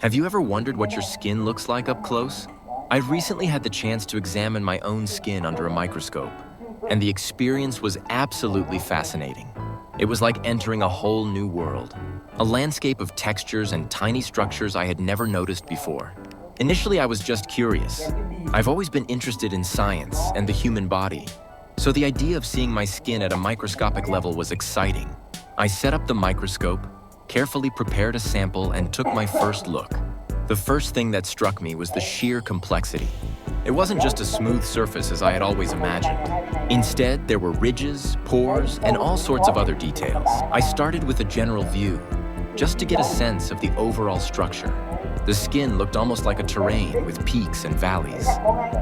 Have you ever wondered what your skin looks like up close? I've recently had the chance to examine my own skin under a microscope, and the experience was absolutely fascinating. It was like entering a whole new world, a landscape of textures and tiny structures I had never noticed before. Initially, I was just curious. I've always been interested in science and the human body, so the idea of seeing my skin at a microscopic level was exciting. I set up the microscope, carefully prepared a sample, and took my first look. The first thing that struck me was the sheer complexity. It wasn't just a smooth surface as I had always imagined. Instead, there were ridges, pores, and all sorts of other details. I started with a general view, just to get a sense of the overall structure. The skin looked almost like a terrain with peaks and valleys.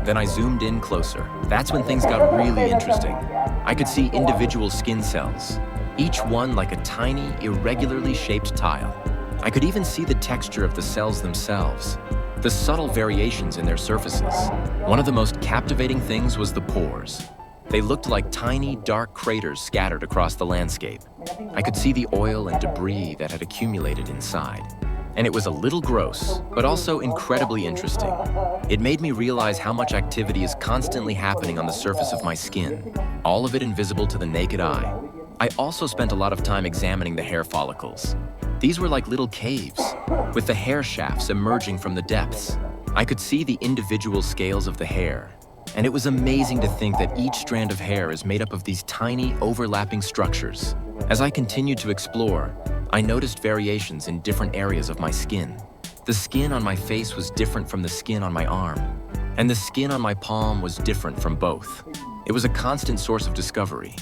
Then I zoomed in closer. That's when things got really interesting. I could see individual skin cells, each one like a tiny, irregularly shaped tile. I could even see the texture of the cells themselves, the subtle variations in their surfaces. One of the most captivating things was the pores. They looked like tiny, dark craters scattered across the landscape. I could see the oil and debris that had accumulated inside. And it was a little gross, but also incredibly interesting. It made me realize how much activity is constantly happening on the surface of my skin, all of it invisible to the naked eye. I also spent a lot of time examining the hair follicles. These were like little caves, with the hair shafts emerging from the depths. I could see the individual scales of the hair, and it was amazing to think that each strand of hair is made up of these tiny, overlapping structures. As I continued to explore, I noticed variations in different areas of my skin. The skin on my face was different from the skin on my arm, and the skin on my palm was different from both. It was a constant source of discovery,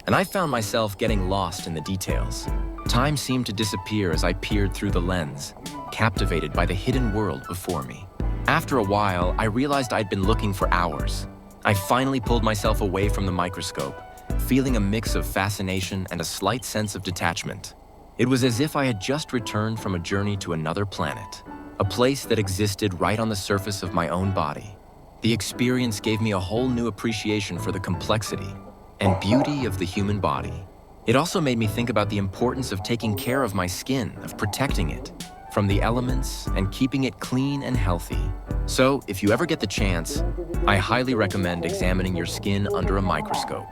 and I found myself getting lost in the details. Time seemed to disappear as I peered through the lens, captivated by the hidden world before me. After a while, I realized I'd been looking for hours. I finally pulled myself away from the microscope, feeling a mix of fascination and a slight sense of detachment. It was as if I had just returned from a journey to another planet, a place that existed right on the surface of my own body. The experience gave me a whole new appreciation for the complexity and beauty of the human body. It also made me think about the importance of taking care of my skin, of protecting it from the elements and keeping it clean and healthy. So, if you ever get the chance, I highly recommend examining your skin under a microscope.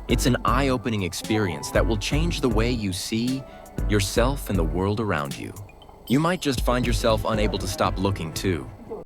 It's an eye-opening experience that will change the way you see yourself and the world around you. You might just find yourself unable to stop looking too.